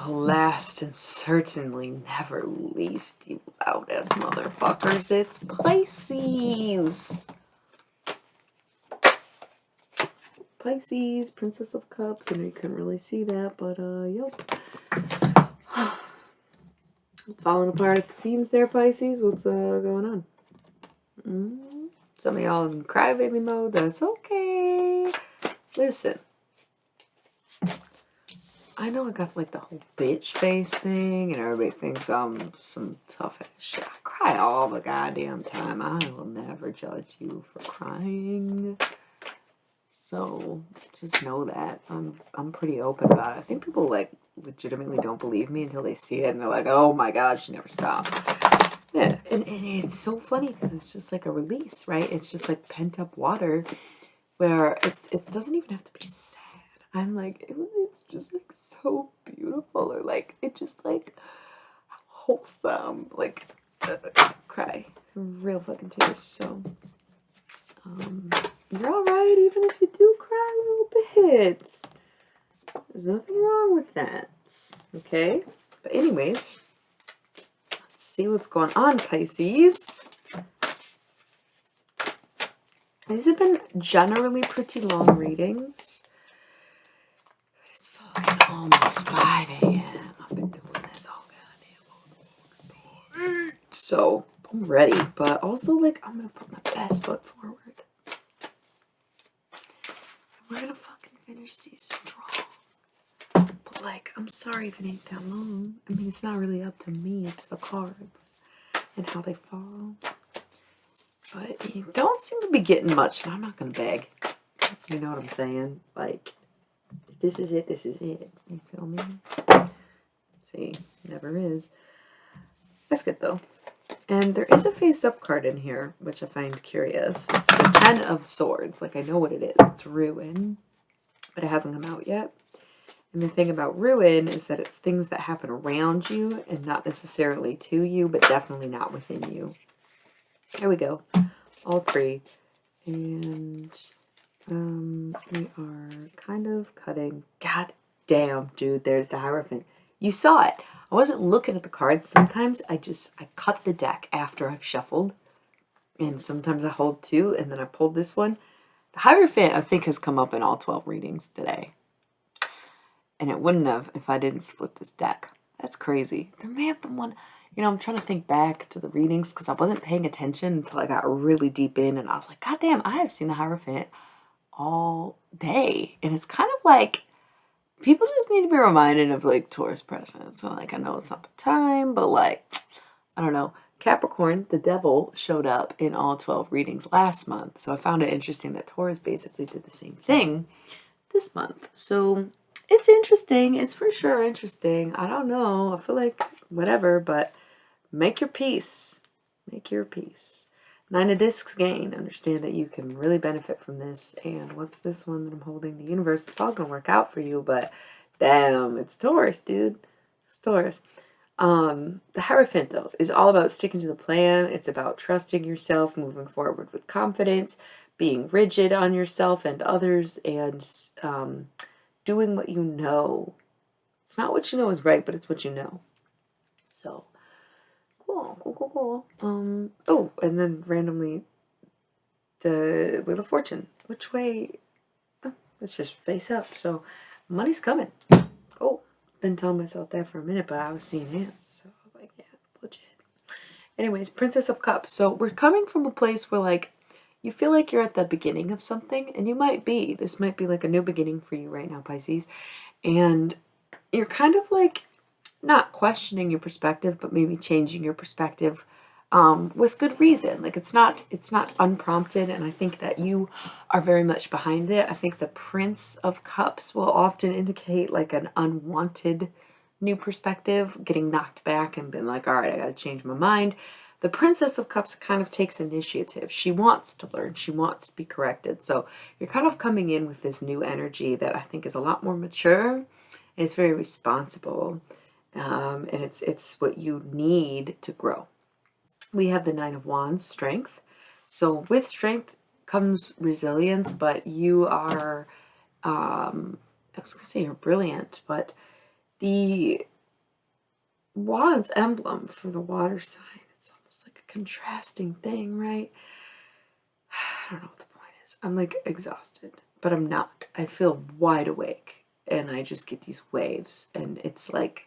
last and certainly never least, you loud-ass motherfuckers, it's Pisces. Pisces, Princess of Cups. I know you couldn't really see that, but, yep. Falling apart at the seams there, Pisces. What's going on? Some of y'all in crybaby mode. That's okay. Listen. I know I got like the whole bitch face thing, and everybody thinks I'm some tough ass shit. I cry all the goddamn time. I will never judge you for crying. So just know that I'm pretty open about it. I think people like legitimately don't believe me until they see it, and they're like, "Oh my god, she never stops." Yeah, and it's so funny because it's just like a release, right? It's just like pent up water, where it doesn't even have to be sad. I'm like, it's just like so beautiful, or like it just like wholesome, like cry, real fucking tears. So you're all right, even if you do cry a little bit. There's nothing wrong with that, okay? But anyways, let's see what's going on, Pisces. These have been generally pretty long readings. It's fucking almost 5 a.m. I've been doing this all goddamn night. So I'm ready, but also like I'm gonna put my best foot forward. We're gonna fucking finish these strong. But like, I'm sorry if it ain't that long. I mean, it's not really up to me. It's the cards and how they fall. But you don't seem to be getting much, and I'm not gonna beg. You know what I'm saying? Like, if this is it, this is it. You feel me? See, never is. That's good though. And there is a face-up card in here, which I find curious. It's the 10 of Swords. Like, I know what it is. It's Ruin, but it hasn't come out yet. And the thing about Ruin is that it's things that happen around you and not necessarily to you, but definitely not within you. There we go. All three. And we are kind of cutting. God damn, dude, there's the Hierophant. You saw it. I wasn't looking at the cards. Sometimes I cut the deck after I've shuffled. And sometimes I hold two, and then I pulled this one. The Hierophant, I think, has come up in all 12 readings today. And it wouldn't have if I didn't split this deck. That's crazy. There may have been one. You know, I'm trying to think back to the readings because I wasn't paying attention until I got really deep in. And I was like, God damn, I have seen the Hierophant all day. And it's kind of like, people just need to be reminded of like Taurus presence. And like, I know it's not the time, but like, I don't know. Capricorn, the devil, showed up in all 12 readings last month. So I found it interesting that Taurus basically did the same thing this month. So it's interesting. It's for sure interesting. I don't know. I feel like whatever, but make your peace. Make your peace. 9 of Discs gain. Understand that you can really benefit from this. And what's this one that I'm holding? The universe. It's all going to work out for you, but damn, it's Taurus, dude. It's Taurus. The Hierophant, though, is all about sticking to the plan. It's about trusting yourself, moving forward with confidence, being rigid on yourself and others, and doing what you know. It's not what you know is right, but it's what you know. So, cool. Oh, and then randomly, the Wheel of Fortune. Which way? Oh, it's just face up. So, money's coming. Cool. Been telling myself that for a minute, but I was seeing ants. So, I was like, yeah, legit. Anyways, Princess of Cups. So, we're coming from a place where, like, you feel like you're at the beginning of something, and you might be. This might be like a new beginning for you right now, Pisces. And you're kind of like not questioning your perspective, but maybe changing your perspective with good reason. Like it's not unprompted, and I think that you are very much behind it. I think the Prince of Cups will often indicate like an unwanted new perspective, getting knocked back and being like, all right, I got to change my mind. The Princess of Cups kind of takes initiative. She wants to learn. She wants to be corrected. So you're kind of coming in with this new energy that I think is a lot more mature. And it's very responsible. And it's what you need to grow. We have the 9 of Wands, strength. So with strength comes resilience, but you are, I was going to say you're brilliant, but The Wands emblem for the water sign, it's almost like a contrasting thing, right? I don't know what the point is. I'm like exhausted, but I'm not. I feel wide awake and I just get these waves, and it's like,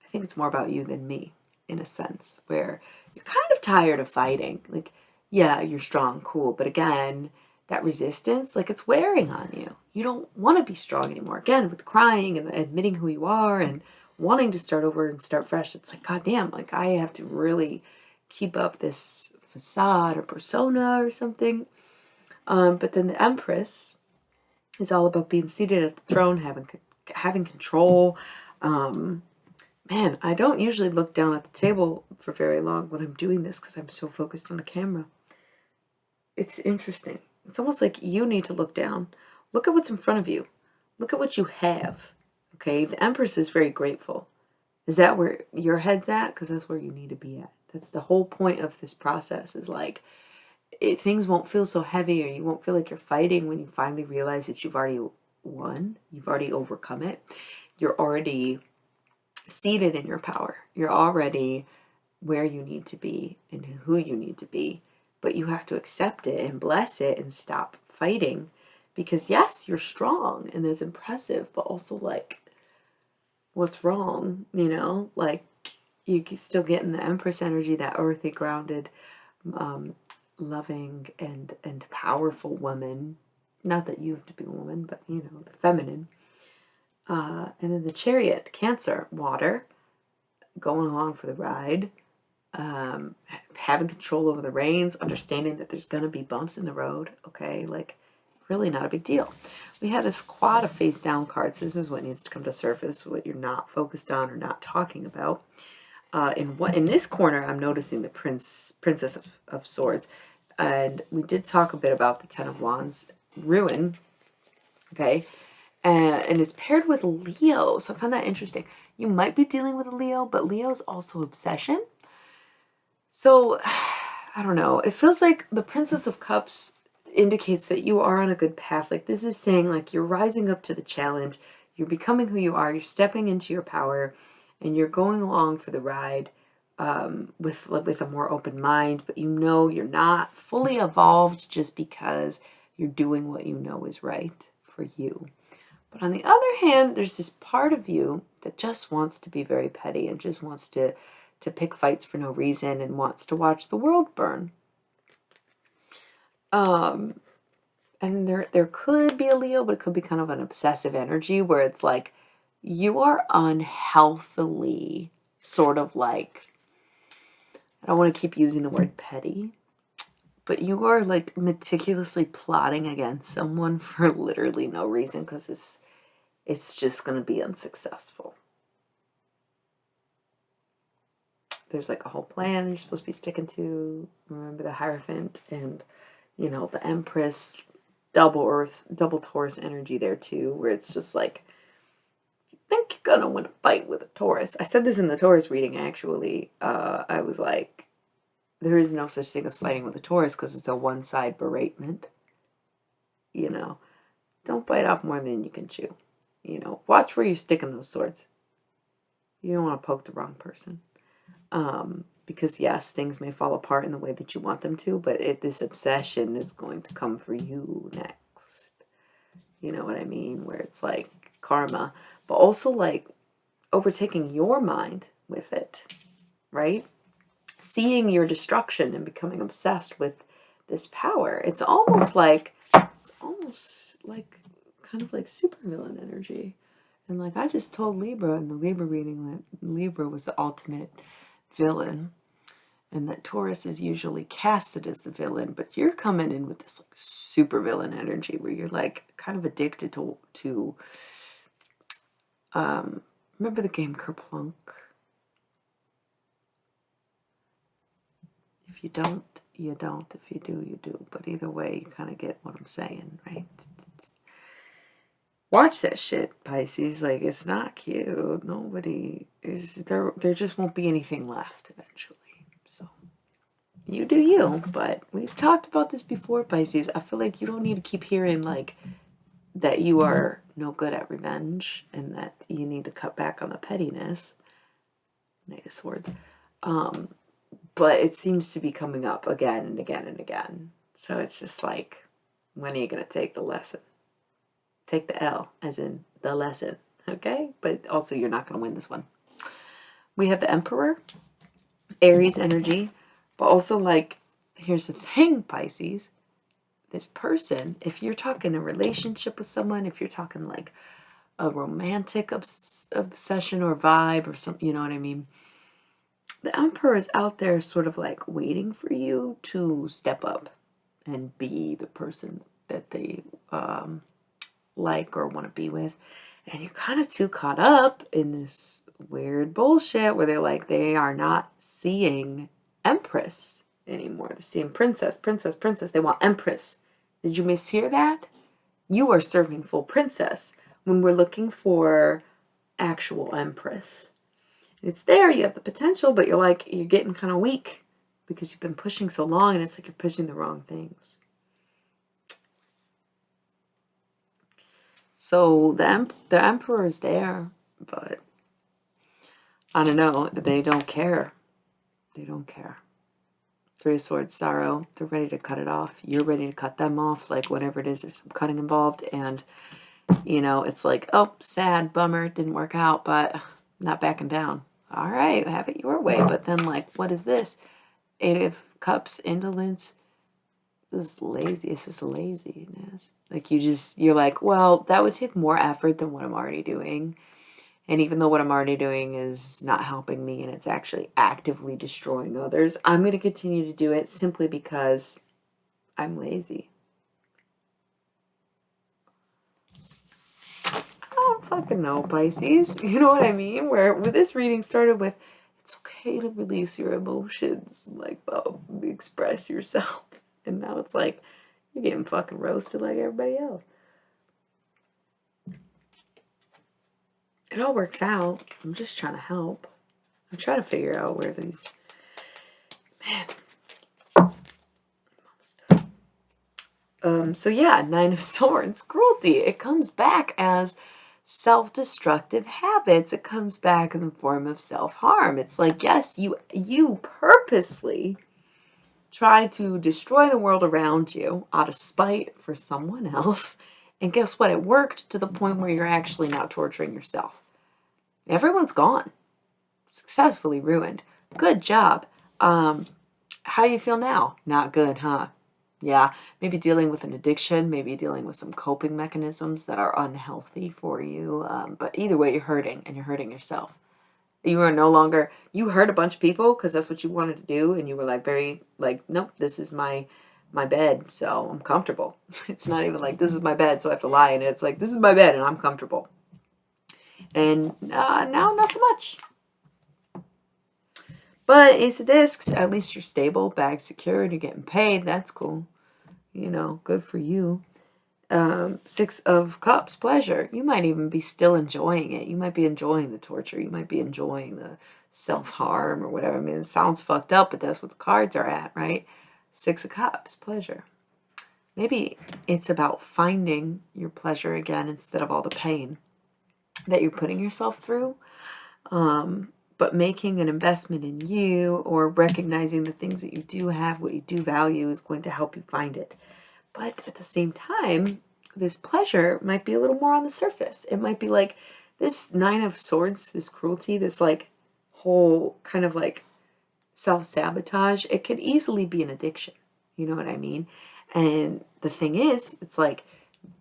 I think it's more about you than me in a sense, where you're kind of tired of fighting. Like, yeah, you're strong, cool, but again, that resistance, like, it's wearing on you. You don't want to be strong anymore. Again, with crying and admitting who you are and wanting to start over and start fresh, it's like, goddamn, like, I have to really keep up this facade or persona or something. But then the Empress is all about being seated at the throne, having control. Man, I don't usually look down at the table for very long when I'm doing this because I'm so focused on the camera. It's interesting. It's almost like you need to look down. Look at what's in front of you. Look at what you have. Okay, the Empress is very grateful. Is that where your head's at? Because that's where you need to be at. That's the whole point of this process, is like, things won't feel so heavy, or you won't feel like you're fighting when you finally realize that you've already won. You've already overcome it. You're already seated in your power. You're already where you need to be and who you need to be. But you have to accept it and bless it and stop fighting. Because yes, you're strong and that's impressive, but also like, what's wrong? You know, like, you still getting the Empress energy, that earthy, grounded, loving and powerful woman. Not that you have to be a woman, but you know, the feminine. And then the Chariot, Cancer, water, going along for the ride, having control over the reins, understanding that there's going to be bumps in the road, okay? Like, really not a big deal. We have this quad of face down cards. This is what needs to come to surface, what you're not focused on or not talking about. In this corner, I'm noticing the Princess of Swords. And we did talk a bit about the Ten of Wands, ruin, okay? And it's paired with Leo, so I found that interesting. You might be dealing with a Leo, but Leo's also obsession. So, I don't know. It feels like the Princess of Cups indicates that you are on a good path. Like, this is saying, like, you're rising up to the challenge. You're becoming who you are. You're stepping into your power. And you're going along for the ride with a more open mind. But you know you're not fully evolved just because you're doing what you know is right for you. But on the other hand, there's this part of you that just wants to be very petty and just wants to pick fights for no reason and wants to watch the world burn. And there could be a Leo, but it could be kind of an obsessive energy where it's like you are unhealthily sort of like, I don't want to keep using the word petty, but you are like meticulously plotting against someone for literally no reason because it's just going to be unsuccessful. There's like a whole plan you're supposed to be sticking to. Remember the Hierophant and, you know, the Empress, double Earth, double Taurus energy there too, where it's just like, you think you're gonna win a fight with a Taurus. I said this in the Taurus reading, actually. I was like, there is no such thing as fighting with a Taurus because it's a one-side beratement. You know, don't bite off more than you can chew. You know, watch where you're sticking those swords. You don't want to poke the wrong person. Because yes, things may fall apart in the way that you want them to, but this obsession is going to come for you next. You know what I mean? Where it's like karma, but also like overtaking your mind with it, right? Seeing your destruction and becoming obsessed with this power. It's almost like kind of like supervillain energy. And like I just told Libra in the Libra reading that Libra was the ultimate villain and that Taurus is usually casted as the villain, but you're coming in with this like super villain energy where you're like kind of addicted to remember the game Kerplunk? If you don't, you don't. If you do, you do. But either way, you kind of get what I'm saying, right? Watch that shit, Pisces. Like, it's not cute. Nobody is there. There just won't be anything left eventually. So you do you. But we've talked about this before, Pisces. I feel like you don't need to keep hearing like that you are no good at revenge and that you need to cut back on the pettiness. Knight of Swords. But it seems to be coming up again and again and again. So it's just like, when are you going to take the lesson? Take the L, as in the lesson, okay? But also, you're not going to win this one. We have the Emperor, Aries energy, but also, like, here's the thing, Pisces. This person, if you're talking a relationship with someone, if you're talking like a romantic obsession or vibe or something, you know what I mean? The Emperor is out there sort of like waiting for you to step up and be the person that they like or want to be with. And you're kind of too caught up in this weird bullshit where they're like, they are not seeing Empress anymore. They're seeing Princess, Princess, Princess. They want Empress. Did you mishear that? You are serving full Princess when we're looking for actual Empress. It's there, you have the potential, but you're getting kind of weak because you've been pushing so long and it's like you're pushing the wrong things. So the Emperor is there, but I don't know, they don't care. They don't care. Three of Swords, sorrow. They're ready to cut it off. You're ready to cut them off, like whatever it is, there's some cutting involved. And, you know, it's like, oh, sad, bummer, didn't work out, but not backing down. All right, have it your way. But then, like, what is this? Eight of Cups, indolence. This is lazy. It's just laziness. Like, you're like, well, that would take more effort than what I'm already doing. And even though what I'm already doing is not helping me and it's actually actively destroying others, I'm going to continue to do it simply because I'm lazy. I don't fucking know, Pisces. You know what I mean? Where this reading started with, it's okay to release your emotions, like, express yourself. And now it's like, you're getting fucking roasted like everybody else. It all works out. I'm just trying to help. I'm trying to figure out where these... Man. I'm almost done. So yeah, Nine of Swords. Cruelty. It comes back as self-destructive habits. It comes back in the form of self-harm. It's like, yes, you purposely try to destroy the world around you out of spite for someone else. And guess what? It worked to the point where you're actually now torturing yourself. Everyone's gone. Successfully ruined. Good job. How do you feel now? Not good, huh? Yeah, maybe dealing with an addiction, maybe dealing with some coping mechanisms that are unhealthy for you. But either way, you're hurting, and you're hurting yourself. You are no longer, you hurt a bunch of people because that's what you wanted to do, and you were like nope, this is my bed, so I'm comfortable. It's not even like, this is my bed, so I have to lie in it. It's like, this is my bed, and I'm comfortable. And now, not so much. But Ace of Discs, at least you're stable, bag secured, you're getting paid. That's cool. You know, good for you. Six of Cups, pleasure. You might even be still enjoying it. You might be enjoying the torture. You might be enjoying the self-harm or whatever. I mean, it sounds fucked up, but that's what the cards are at, right? Six of Cups, pleasure. Maybe it's about finding your pleasure again instead of all the pain that you're putting yourself through. But making an investment in you or recognizing the things that you do have, what you do value, is going to help you find it. But at the same time, this pleasure might be a little more on the surface. It might be like this Nine of Swords, this cruelty, this like whole kind of like self-sabotage. It could easily be an addiction. You know what I mean? And the thing is, it's like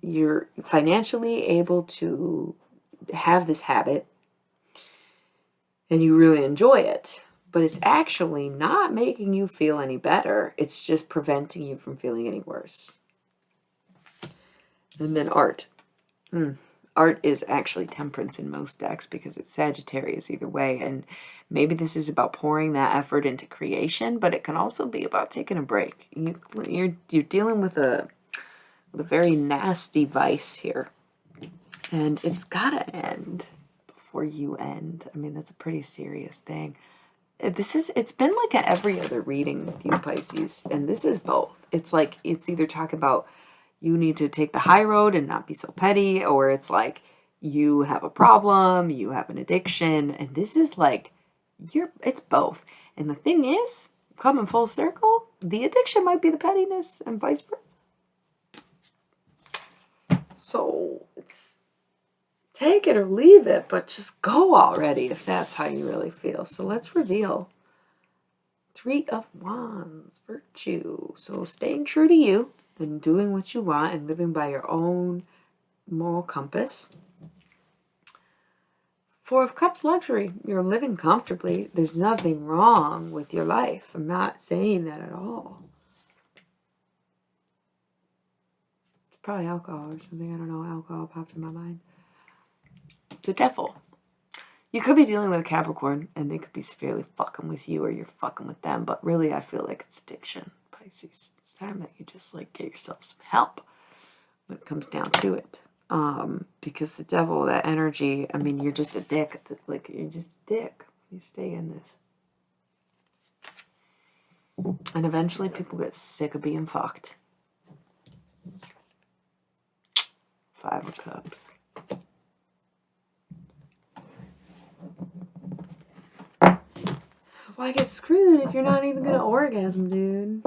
you're financially able to have this habit and you really enjoy it, but it's actually not making you feel any better. It's just preventing you from feeling any worse. And then art. Art is actually Temperance in most decks because it's Sagittarius either way. And maybe this is about pouring that effort into creation, but it can also be about taking a break. You're dealing with a very nasty vice here. And it's gotta end before you end. I mean, that's a pretty serious thing. It's been like a every other reading with you, Pisces, and this is both. It's like, it's either talking about you need to take the high road and not be so petty, or it's like you have a problem, you have an addiction, and this is like it's both. And the thing is, coming full circle, the addiction might be the pettiness and vice versa. So it's take it or leave it, but just go already if that's how you really feel. So let's reveal 3 of Wands, virtue. So staying true to you and doing what you want and living by your own moral compass. 4 of Cups, luxury. You're living comfortably. There's nothing wrong with your life. I'm not saying that at all. It's probably alcohol or something. I don't know. Alcohol popped in my mind. The Devil. You could be dealing with a Capricorn and they could be severely fucking with you or you're fucking with them. But really, I feel like it's addiction, Pisces. It's time that you just like get yourself some help when it comes down to it. Because the Devil, that energy, I mean, you're just a dick. Like, you're just a dick. You stay in this. And eventually people get sick of being fucked. 5 of Cups. Why get screwed if you're not even going to orgasm, dude?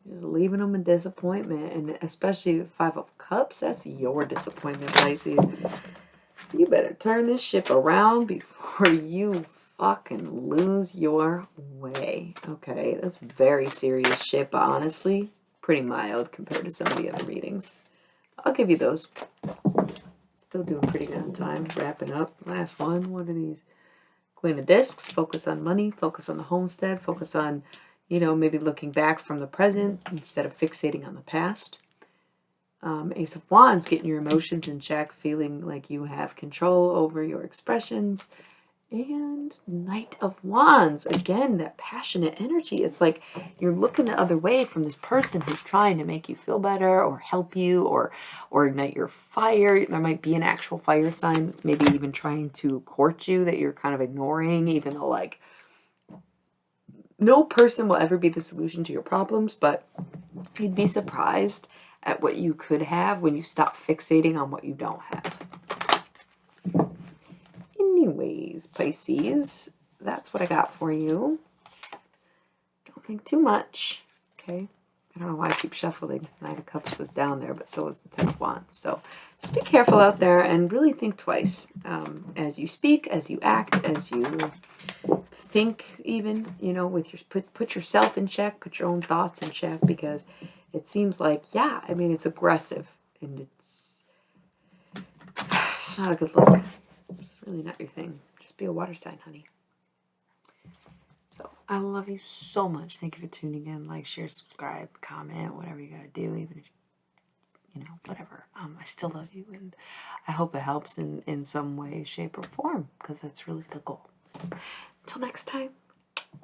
Just leaving them in disappointment. And especially the 5 of Cups, that's your disappointment, Pisces. You better turn this ship around before you fucking lose your way. Okay, that's very serious shit, but honestly, pretty mild compared to some of the other readings. I'll give you those. Still doing pretty good on time. Wrapping up. Last one. What are these? Queen of Discs. Focus on money. Focus on the homestead. Focus on, you know, maybe looking back from the present instead of fixating on the past. Ace of Wands, getting your emotions in check, feeling like you have control over your expressions. And Knight of Wands, again, that passionate energy. It's like you're looking the other way from this person who's trying to make you feel better or help you or ignite your fire. There might be an actual fire sign that's maybe even trying to court you that you're kind of ignoring, even though, like, no person will ever be the solution to your problems, but you'd be surprised at what you could have when you stop fixating on what you don't have. Anyways, Pisces, that's what I got for you. Don't think too much, okay? I don't know why I keep shuffling. 9 of Cups was down there, but so was the 10 of Wands. So just be careful out there and really think twice as you speak, as you act, as you think even, you know, with your put yourself in check, put your own thoughts in check, because it seems like, yeah, I mean, it's aggressive and it's not a good look. It's really not your thing. Just be a water sign, honey. So I love you so much. Thank you for tuning in. Like, share, subscribe, comment, whatever you gotta do, even if you know, whatever. I still love you, and I hope it helps in some way, shape, or form, because that's really the goal. Until next time.